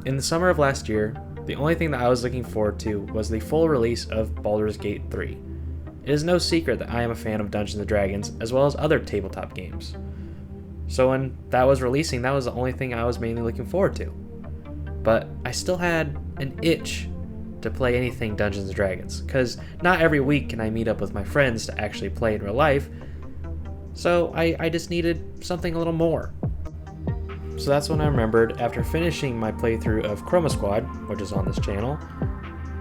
In the summer of last year, the only thing that I was looking forward to was the full release of Baldur's Gate 3. It is no secret that I am a fan of Dungeons & Dragons as well as other tabletop games. So when that was releasing, that was the only thing I was mainly looking forward to. But I still had an itch to play anything Dungeons & Dragons, because not every week can I meet up with my friends to actually play in real life, so I just needed something a little more. So that's when I remembered, after finishing my playthrough of Chroma Squad, which is on this channel,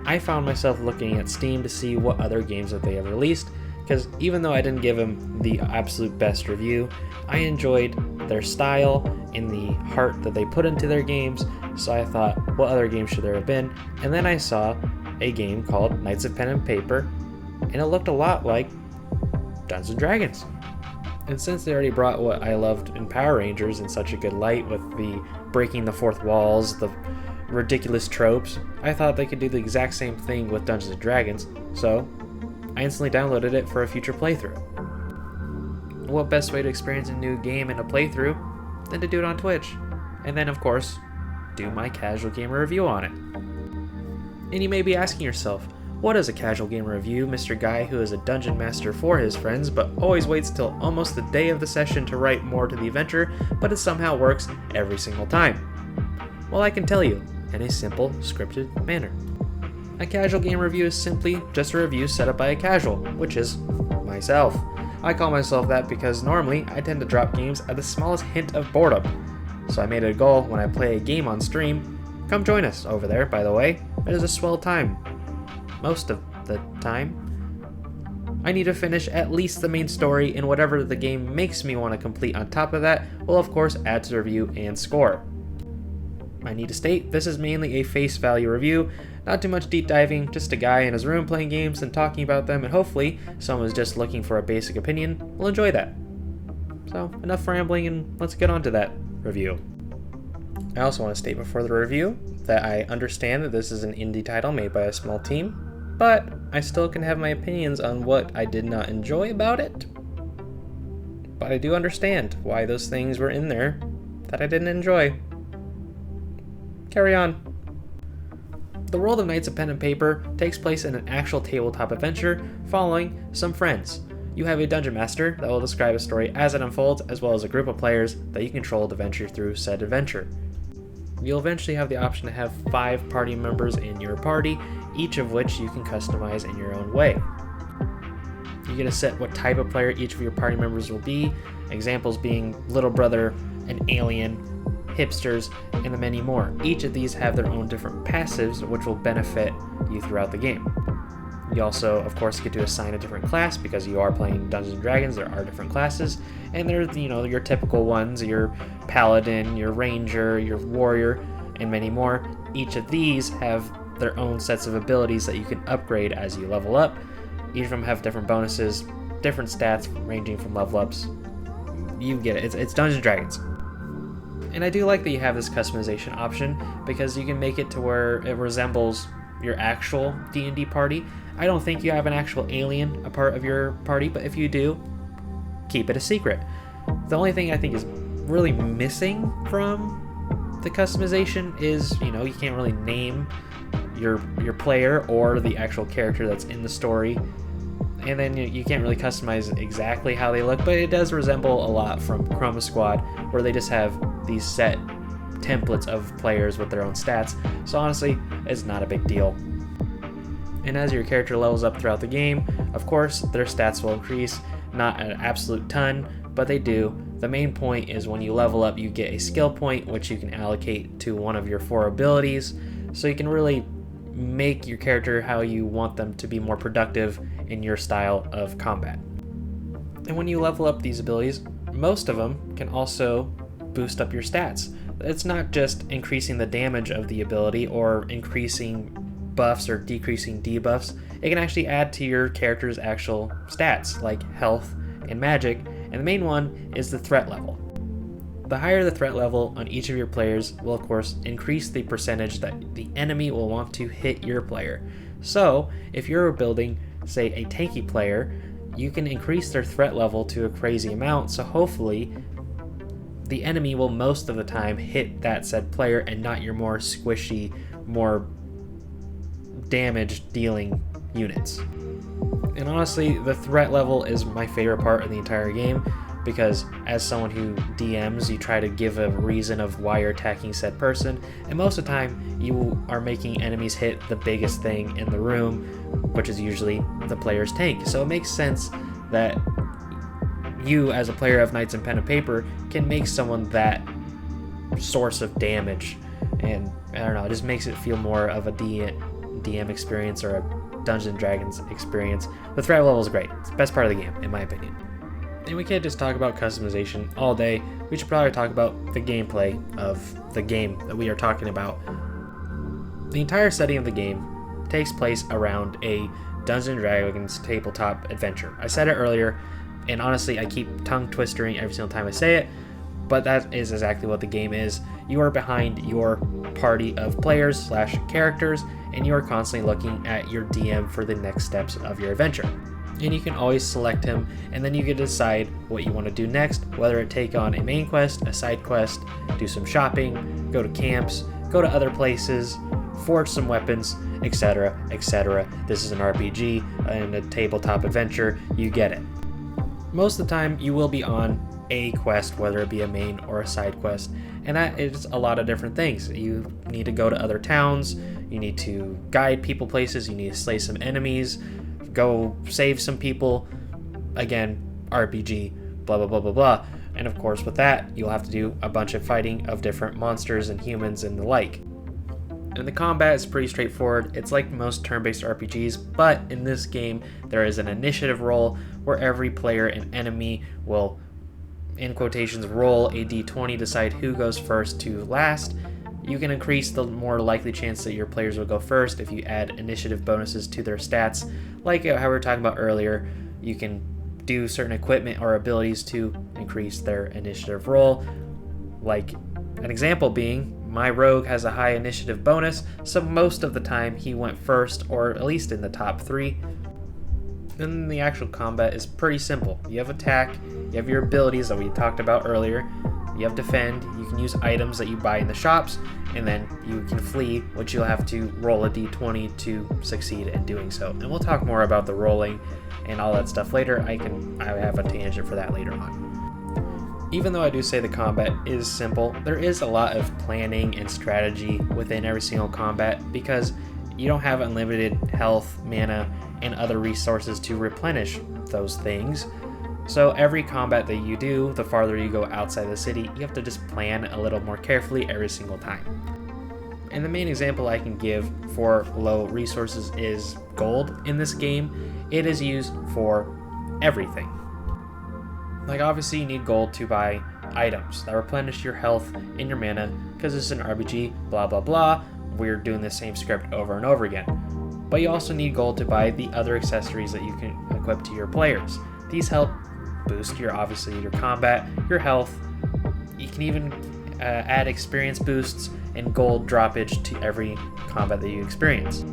I found myself looking at Steam to see what other games that they have released, because even though I didn't give them the absolute best review, I enjoyed their style and the heart that they put into their games, so I thought, what other games should there have been? And then I saw a game called Knights of Pen and Paper, and it looked a lot like Dungeons & Dragons. And since they already brought what I loved in Power Rangers in such a good light with the breaking the fourth walls, the ridiculous tropes, I thought they could do the exact same thing with Dungeons & Dragons, so I instantly downloaded it for a future playthrough. What best way to experience a new game in a playthrough than to do it on Twitch, and then of course, do my casual gamer review on it. And you may be asking yourself, what is a casual gamer review, Mr. Guy who is a dungeon master for his friends, but always waits till almost the day of the session to write more to the adventure, but it somehow works every single time? Well, I can tell you, in a simple, scripted manner. A casual game review is simply just a review set up by a casual, which is myself. I call myself that because normally I tend to drop games at the smallest hint of boredom. So I made it a goal when I play a game on stream. Come join us over there, by the way. It is a swell time. Most of the time. I need to finish at least the main story, and whatever the game makes me want to complete on top of that will of course add to the review and score. I need to state, this is mainly a face value review, not too much deep diving, just a guy in his room playing games and talking about them, and hopefully someone who's just looking for a basic opinion will enjoy that. So enough rambling, and let's get on to that review. I also want to state before the review that I understand that this is an indie title made by a small team, but I still can have my opinions on what I did not enjoy about it. But I do understand why those things were in there that I didn't enjoy. Carry on. The world of Knights of Pen and Paper takes place in an actual tabletop adventure following some friends. You have a dungeon master that will describe a story as it unfolds, as well as a group of players that you control to venture through said adventure. You'll eventually have the option to have 5 party members in your party, each of which you can customize in your own way. You get to set what type of player each of your party members will be, examples being little brother, an alien, hipsters, and the many more. Each of these have their own different passives which will benefit you throughout the game. You also, of course, get to assign a different class because you are playing Dungeons & Dragons. There are different classes, and they're, your typical ones, your paladin, your ranger, your warrior, and many more. Each of these have their own sets of abilities that you can upgrade as you level up. Each of them have different bonuses, different stats ranging from level ups. You get it. It's Dungeons & Dragons. And I do like that you have this customization option because you can make it to where it resembles your actual D&D party. I don't think you have an actual alien a part of your party, but if you do, keep it a secret. The only thing I think is really missing from the customization is, you can't really name your player or the actual character that's in the story. And then you can't really customize exactly how they look, but it does resemble a lot from Chroma Squad, where they just have these set templates of players with their own stats. So honestly, it's not a big deal. And as your character levels up throughout the game, of course, their stats will increase, not an absolute ton, but they do. The main point is when you level up, you get a skill point, which you can allocate to one of your 4 abilities, so you can really make your character how you want them to be more productive in your style of combat. And when you level up these abilities, most of them can also boost up your stats. It's not just increasing the damage of the ability or increasing buffs or decreasing debuffs. It can actually add to your character's actual stats like health and magic, and the main one is the threat level. The higher the threat level on each of your players will of course increase the percentage that the enemy will want to hit your player. So if you're building, say, a tanky player, you can increase their threat level to a crazy amount, so hopefully the enemy will most of the time hit that said player and not your more squishy, more damage dealing units. And honestly, the threat level is my favorite part of the entire game, because as someone who DMs, you try to give a reason of why you're attacking said person, and most of the time you are making enemies hit the biggest thing in the room, which is usually the player's tank. So it makes sense that you, as a player of Knights and Pen and Paper, can make someone that source of damage, and I don't know, it just makes it feel more of a DM experience or a Dungeons & Dragons experience. The threat level is great. It's the best part of the game, in my opinion. And we can't just talk about customization all day. We should probably talk about the gameplay of the game that we are talking about. The entire setting of the game takes place around a Dungeons & Dragons tabletop adventure. I said it earlier, and honestly, I keep tongue twistering every single time I say it, but that is exactly what the game is. You are behind your party of players / characters, and you are constantly looking at your DM for the next steps of your adventure. And you can always select him, and then you can decide what you want to do next, whether it take on a main quest, a side quest, do some shopping, go to camps, go to other places, forge some weapons, etc., etc. This is an RPG and a tabletop adventure, you get it. Most of the time you will be on a quest, whether it be a main or a side quest, and that is a lot of different things. You need to go to other towns, you need to guide people places, you need to slay some enemies, go save some people, again, RPG, blah blah blah blah blah. And of course with that, you'll have to do a bunch of fighting of different monsters and humans and the like. And the combat is pretty straightforward. It's like most turn-based RPGs, but in this game, there is an initiative roll where every player and enemy will, in quotations, roll a d20, decide who goes first to last. You can increase the more likely chance that your players will go first if you add initiative bonuses to their stats. Like how we were talking about earlier, you can do certain equipment or abilities to increase their initiative roll. Like an example being, my rogue has a high initiative bonus, so most of the time he went first, or at least in the top 3. Then the actual combat is pretty simple. You have attack, you have your abilities that we talked about earlier, you have defend, you can use items that you buy in the shops, and then you can flee, which you'll have to roll a d20 to succeed in doing so. And we'll talk more about the rolling and all that stuff later. I have a tangent for that later on. Even though I do say the combat is simple, there is a lot of planning and strategy within every single combat, because you don't have unlimited health, mana, and other resources to replenish those things. So every combat that you do, the farther you go outside the city, you have to just plan a little more carefully every single time. And the main example I can give for low resources is gold in this game. It is used for everything. Like obviously you need gold to buy items that replenish your health and your mana, because this is an RPG, blah blah blah, we're doing the same script over and over again. But you also need gold to buy the other accessories that you can equip to your players. These help boost your combat, your health. You can even add experience boosts and gold droppage to every combat that you experience.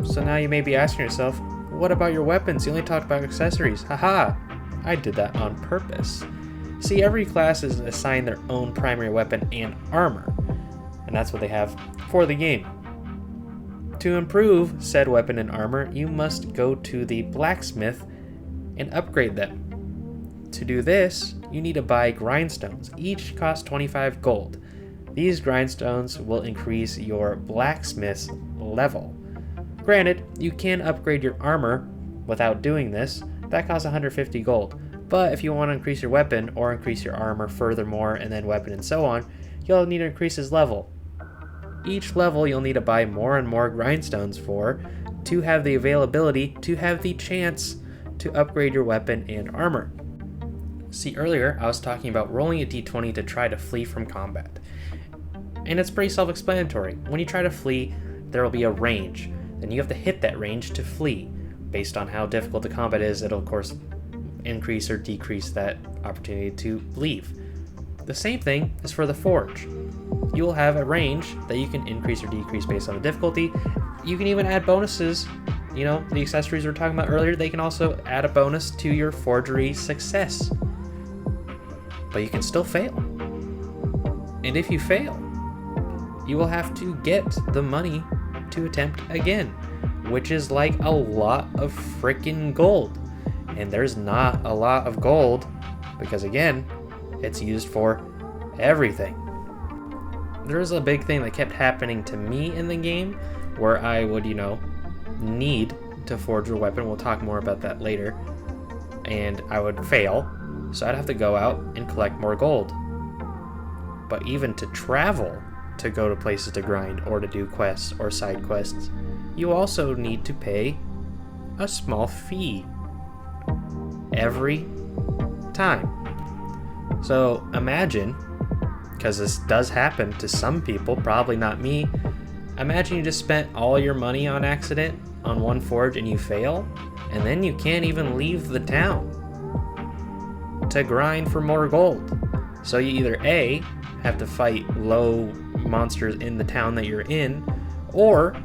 So now you may be asking yourself, what about your weapons? You only talked about accessories. Haha, I did that on purpose. See, every class is assigned their own primary weapon and armor, and that's what they have for the game. To improve said weapon and armor, you must go to the blacksmith and upgrade them. To do this, you need to buy grindstones. Each cost 25 gold. These grindstones will increase your blacksmith's level. Granted, you can upgrade your armor without doing this. That costs 150 gold. But if you want to increase your weapon or increase your armor furthermore, and then weapon and so on, you'll need to increase his level. Each level you'll need to buy more and more grindstones for to have the availability, to have the chance to upgrade your weapon and armor. See, earlier I was talking about rolling a d20 to try to flee from combat. And it's pretty self-explanatory. When you try to flee, there will be a range. Then you have to hit that range to flee. Based on how difficult the combat is, it'll of course increase or decrease that opportunity to leave. The same thing is for the forge. You will have a range that you can increase or decrease based on the difficulty. You can even add bonuses. You know, the accessories we were talking about earlier, they can also add a bonus to your forgery success. But you can still fail. And if you fail, you will have to get the money to attempt again, which is like a lot of freaking gold. And there's not a lot of gold because, again, it's used for everything. There's a big thing that kept happening to me in the game where I would, need to forge a weapon. We'll talk more about that later. And I would fail, so I'd have to go out and collect more gold. But even to travel to go to places to grind or to do quests or side quests, you also need to pay a small fee every time. So imagine, because this does happen to some people, probably not me, imagine you just spent all your money on accident on one forge and you fail, and then you can't even leave the town to grind for more gold. So you either A, have to fight low monsters in the town that you're in, or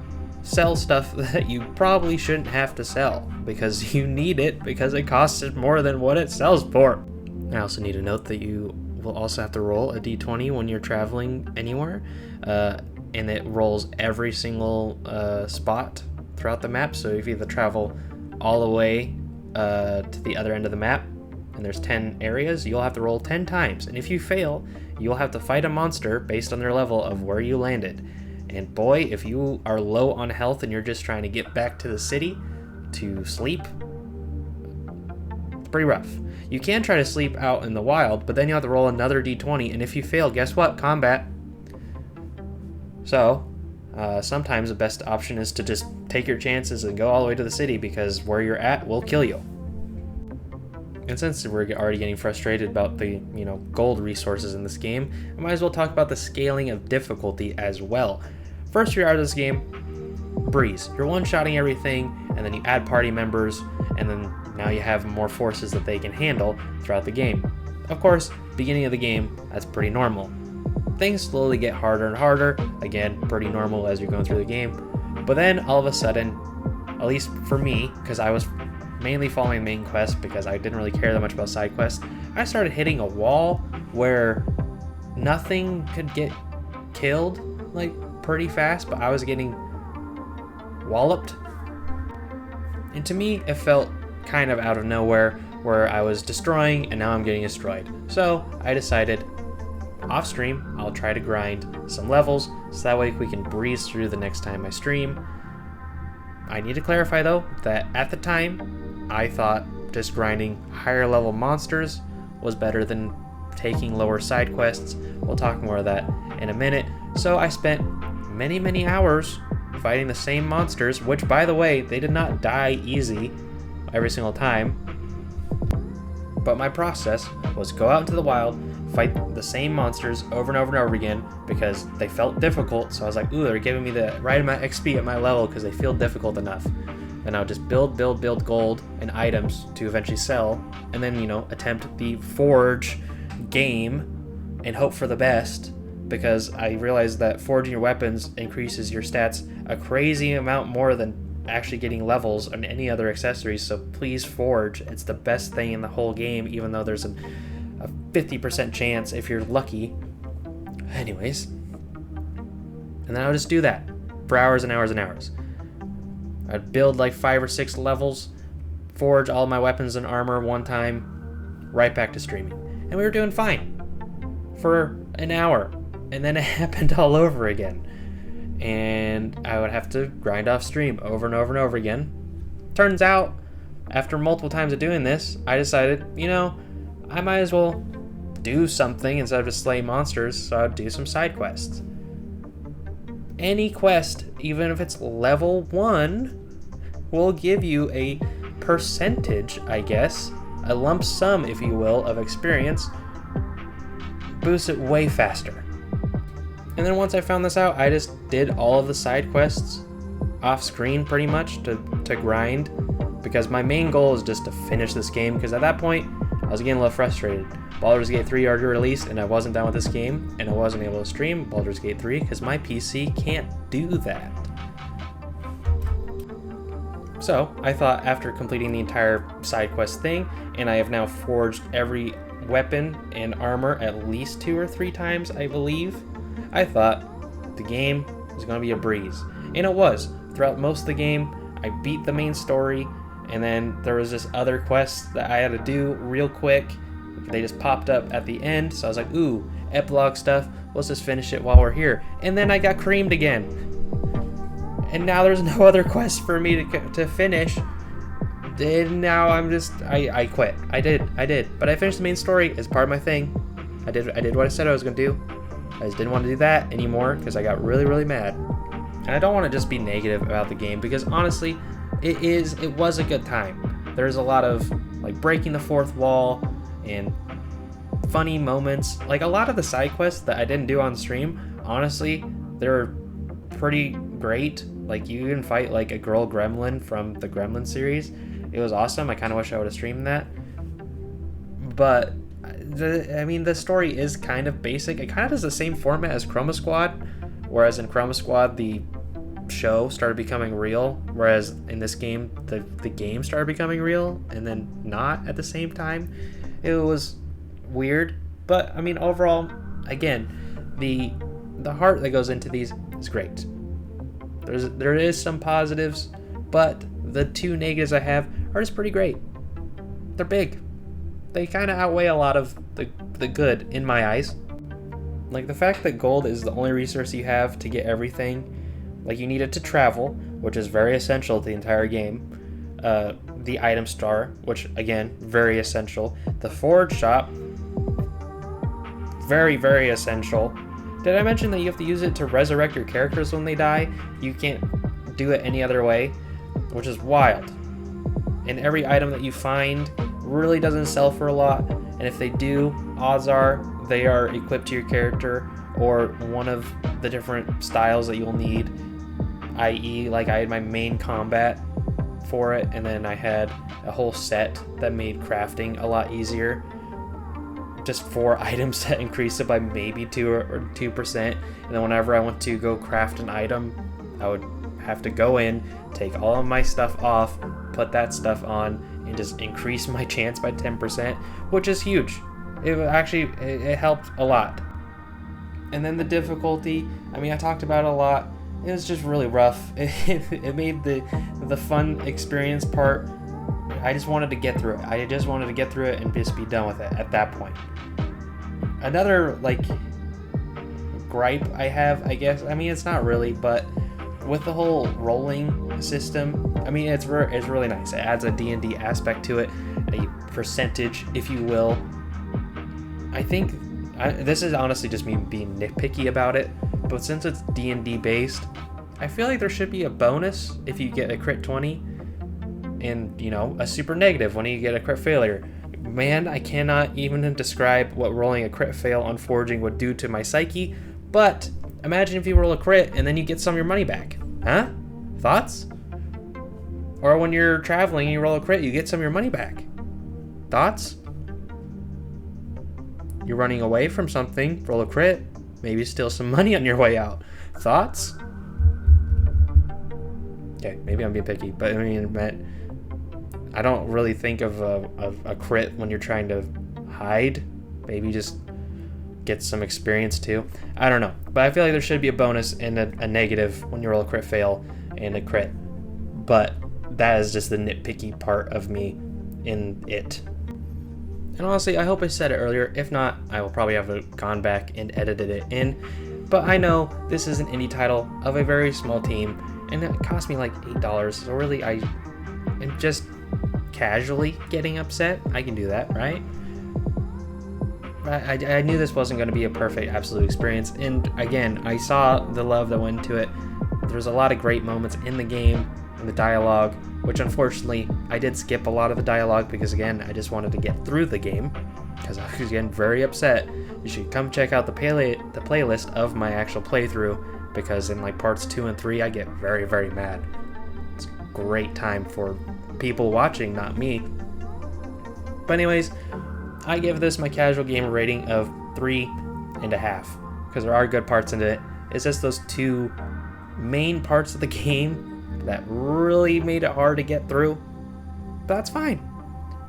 sell stuff that you probably shouldn't have to sell because you need it because it costs more than what it sells for. I also need to note that you will also have to roll a d20 when you're traveling anywhere, and it rolls every single spot throughout the map. So if you either travel all the way to the other end of the map and there's 10 areas, you'll have to roll 10 times, and if you fail, you'll have to fight a monster based on their level of where you landed. And boy, if you are low on health and you're just trying to get back to the city to sleep, it's pretty rough. You can try to sleep out in the wild, but then you have to roll another d20, and if you fail, guess what? Combat. So sometimes the best option is to just take your chances and go all the way to the city, because where you're at will kill you. And since we're already getting frustrated about the gold resources in this game, I might as well talk about the scaling of difficulty as well. First year out of this game, breeze. You're one-shotting everything, and then you add party members, and then now you have more forces that they can handle throughout the game. Of course, beginning of the game, that's pretty normal. Things slowly get harder and harder, again, pretty normal as you're going through the game. But then all of a sudden, at least for me, because I was mainly following main quest because I didn't really care that much about side quests, I started hitting a wall where nothing could get killed like pretty fast, but I was getting walloped. And to me, it felt kind of out of nowhere where I was destroying and now I'm getting destroyed. So I decided off stream, I'll try to grind some levels so that way we can breeze through the next time I stream. I need to clarify though that at the time, I thought just grinding higher level monsters was better than taking lower side quests. We'll talk more of that in a minute. So I spent many hours fighting the same monsters, which by the way, they did not die easy every single time. But my process was go out into the wild, fight the same monsters over and over and over again because they felt difficult. So I was like, ooh, they're giving me the right amount of XP at my level because they feel difficult enough. Then I'll just build gold and items to eventually sell, and then, attempt the forge game and hope for the best, because I realized that forging your weapons increases your stats a crazy amount more than actually getting levels on any other accessories. So please forge. It's the best thing in the whole game, even though there's a 50% chance if you're lucky. Anyways, and then I'll just do that for hours and hours and hours. I'd build like 5 or 6 levels, forge all my weapons and armor one time, right back to streaming. And we were doing fine for an hour, and then it happened all over again. And I would have to grind off stream over and over and over again. Turns out, after multiple times of doing this, I decided, I might as well do something instead of just slay monsters, so I'd do some side quests. Any quest, even if it's level 1, will give you a percentage, I guess, a lump sum, if you will, of experience, boosts it way faster. And then once I found this out, I just did all of the side quests off screen pretty much to grind, because my main goal is just to finish this game, because at that point, I was getting a little frustrated. Baldur's Gate 3 already released, and I wasn't done with this game, and I wasn't able to stream Baldur's Gate 3 because my PC can't do that. So I thought after completing the entire side quest thing, and I have now forged every weapon and armor at least 2 or 3 times, I believe. I thought the game was going to be a breeze. And it was. Throughout most of the game, I beat the main story, and then there was this other quest that I had to do real quick. They just popped up at the end, so I was like, ooh, epilogue stuff, let's just finish it while we're here. And then I got creamed again. And now there's no other quest for me to finish. And now I'm just, I quit. I did. But I finished the main story as part of my thing. I did what I said I was going to do. I just didn't want to do that anymore because I got really, really mad. And I don't want to just be negative about the game because honestly, it was a good time. There's a lot of like breaking the fourth wall and funny moments. Like a lot of the side quests that I didn't do on stream, honestly, they're pretty great. Like you can fight like a girl gremlin from the Gremlin series. It was awesome. I kind of wish I would have streamed that. But the story is kind of basic. It kind of has the same format as Chroma Squad, whereas in Chroma Squad the show started becoming real, whereas in this game the game started becoming real and then not at the same time. It was weird, but I mean overall, again, the heart that goes into these is great. There is some positives, but the 2 negatives I have are just pretty great. They're big. They kind of outweigh a lot of the good in my eyes. Like the fact that gold is the only resource you have to get everything. Like you need it to travel, which is very essential to the entire game. The item star, which again, very essential. The forge shop, very, very essential. Did I mention that you have to use it to resurrect your characters when they die? You can't do it any other way, which is wild. And every item that you find really doesn't sell for a lot, and if they do, odds are they are equipped to your character or one of the different styles that you'll need, i.e. like I had my main combat for it, and then I had a whole set that made crafting a lot easier. Just 4 items that increased it by maybe 2%, and then whenever I went to go craft an item, I would have to go in, take all of my stuff off, put that stuff on, and just increase my chance by 10%, which is huge. It helped a lot. And then the difficulty, I mean, I talked about it a lot. It was just really rough. It made the fun experience part. I just wanted to get through it. I just wanted to get through it and just be done with it at that point. Another like gripe I have, I guess, I mean it's not really, but with the whole rolling system, I mean it's really nice. It adds a D&D aspect to it, a percentage, if you will. I think this is honestly just me being nitpicky about it, but since it's D&D based, I feel like there should be a bonus if you get a crit 20 and, you know, a super negative when you get a crit failure. Man, I cannot even describe what rolling a crit fail on forging would do to my psyche, but imagine if you roll a crit and then you get some of your money back. Huh? Thoughts? Or when you're traveling and you roll a crit, you get some of your money back. Thoughts? You're running away from something, roll a crit, maybe steal some money on your way out. Thoughts? Okay, maybe I'm being picky, but I mean, I don't really think of a crit when you're trying to hide. Maybe just get some experience too. I don't know, but I feel like there should be a bonus and a negative when you roll a crit fail and a crit. But that is just the nitpicky part of me in it. And honestly, I hope I said it earlier. If not, I will probably have gone back and edited it in. But I know this is an indie title of a very small team, and it cost me like $8. So really, I am just casually getting upset. I can do that, right? I knew this wasn't going to be a perfect absolute experience, and again, I saw the love that went into it. There's a lot of great moments in the game, in the dialogue, which unfortunately I did skip a lot of the dialogue because again, I just wanted to get through the game because I was getting very upset. You should come check out the playlist of my actual playthrough, because in like parts 2 and 3 I get very, very mad. It's a great time for people watching, not me. But anyways, I give this my casual gamer rating of 3.5 because there are good parts in it. It's just those 2 main parts of the game that really made it hard to get through. But that's fine.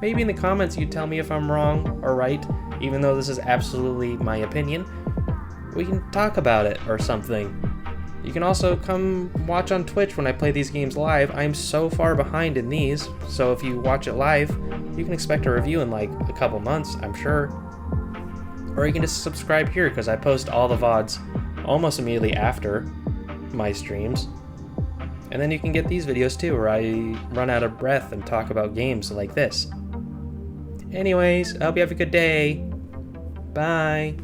maybe in the comments you tell me if I'm wrong or right, even though this is absolutely my opinion. We can talk about it or something. You can also come watch on Twitch when I play these games live. I'm so far behind in these, so if you watch it live, you can expect a review in like a couple months, I'm sure. Or you can just subscribe here, because I post all the VODs almost immediately after my streams. And then you can get these videos too, where I run out of breath and talk about games like this. Anyways, I hope you have a good day. Bye.